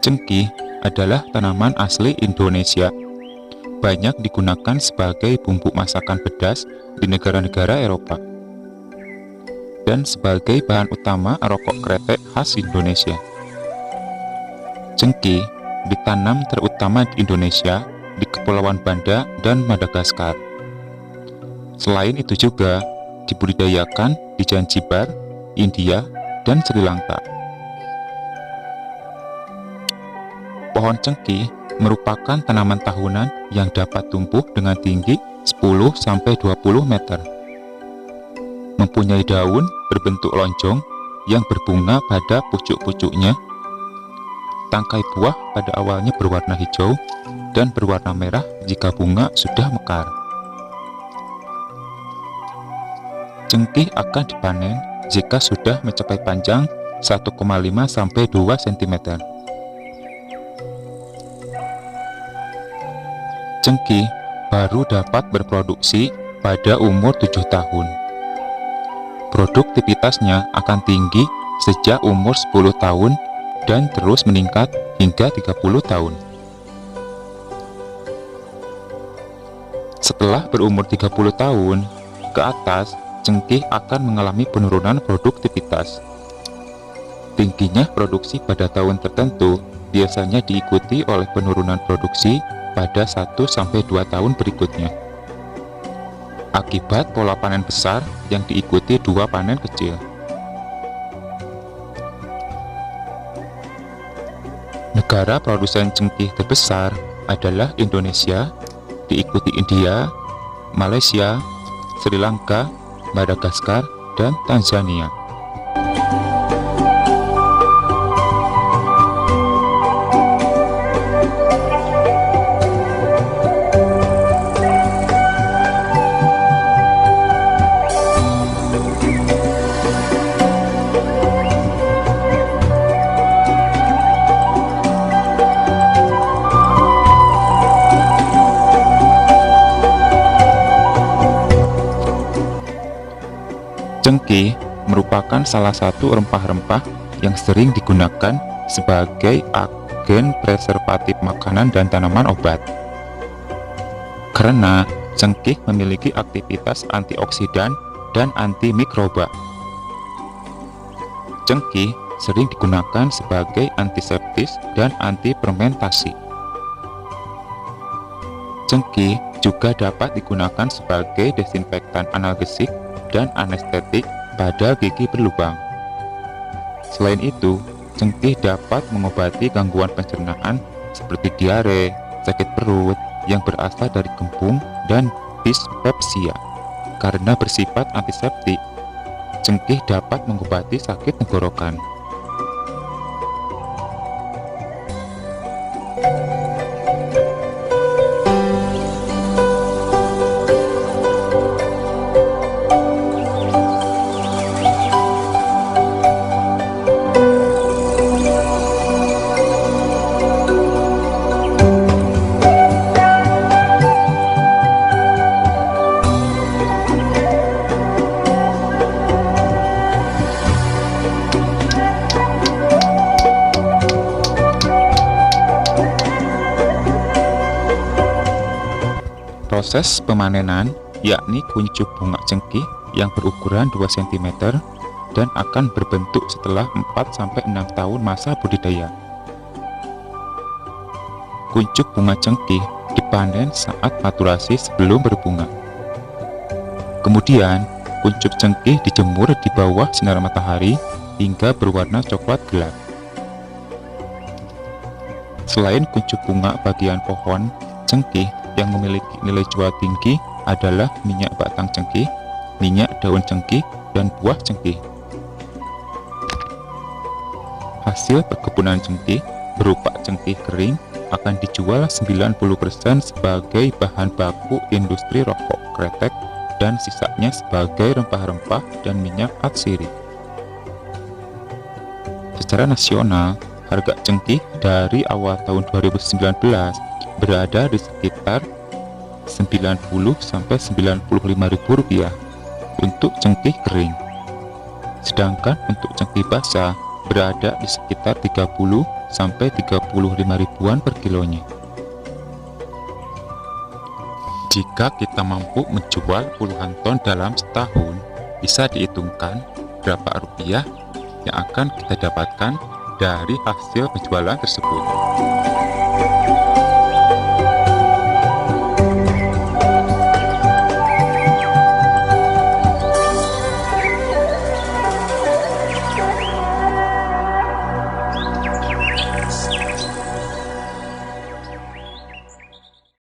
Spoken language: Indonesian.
Cengkih adalah tanaman asli Indonesia. Banyak digunakan sebagai bumbu masakan pedas di negara-negara Eropa dan sebagai bahan utama rokok kretek khas Indonesia. Cengkih ditanam terutama di Indonesia, di Kepulauan Banda dan Madagaskar. Selain itu juga dibudidayakan di Zanzibar, India, dan Sri Lanka. Pohon cengkih merupakan tanaman tahunan yang dapat tumbuh dengan tinggi 10-20 meter. Mempunyai daun berbentuk lonjong yang berbunga pada pucuk-pucuknya. Tangkai buah pada awalnya berwarna hijau dan berwarna merah jika bunga sudah mekar. Cengkih akan dipanen jika sudah mencapai panjang 1,5-2 cm. Cengkih baru dapat berproduksi pada umur 7 tahun. Produktivitasnya akan tinggi sejak umur 10 tahun dan terus meningkat hingga 30 tahun. Setelah berumur 30 tahun ke atas, cengkih akan mengalami penurunan produktivitas. Tingginya produksi pada tahun tertentu biasanya diikuti oleh penurunan produksi pada 1-2 tahun berikutnya. Akibat pola panen besar yang diikuti 2 panen kecil. Negara produsen cengkih terbesar adalah Indonesia, diikuti India, Malaysia, Sri Lanka, Madagaskar, dan Tanzania. Cengkih merupakan salah satu rempah-rempah yang sering digunakan sebagai agen preservatif makanan dan tanaman obat. Karena cengkih memiliki aktivitas antioksidan dan antimikroba. Cengkih sering digunakan sebagai antiseptis dan antifermentasi. Cengkih juga dapat digunakan sebagai desinfektan analgesik dan anestetik pada gigi berlubang. Selain itu, cengkih dapat mengobati gangguan pencernaan seperti diare, sakit perut yang berasal dari kembung, dan dispepsia. Karena bersifat antiseptik, cengkih dapat mengobati sakit tenggorokan. Proses pemanenan yakni kuncup bunga cengkih yang berukuran 2 cm dan akan berbentuk setelah 4-6 tahun masa budidaya. Kuncup bunga cengkih dipanen saat maturasi sebelum berbunga. Kemudian, kuncup cengkih dijemur di bawah sinar matahari hingga berwarna coklat gelap. Selain kuncup bunga bagian pohon cengkih yang memiliki nilai jual tinggi adalah minyak batang cengkih, minyak daun cengkih, dan buah cengkih. Hasil perkebunan cengkih berupa cengkih kering akan dijual 90% sebagai bahan baku industri rokok kretek dan sisanya sebagai rempah-rempah dan minyak atsiri. Secara nasional, harga cengkih dari awal tahun 2019 berada di sekitar Rp90-95.000 untuk cengkih kering. Sedangkan untuk cengkih basah berada di sekitar 30 sampai 35 ribuan per kilonya. Jika kita mampu menjual puluhan ton dalam setahun, bisa dihitungkan berapa rupiah yang akan kita dapatkan dari hasil penjualan tersebut.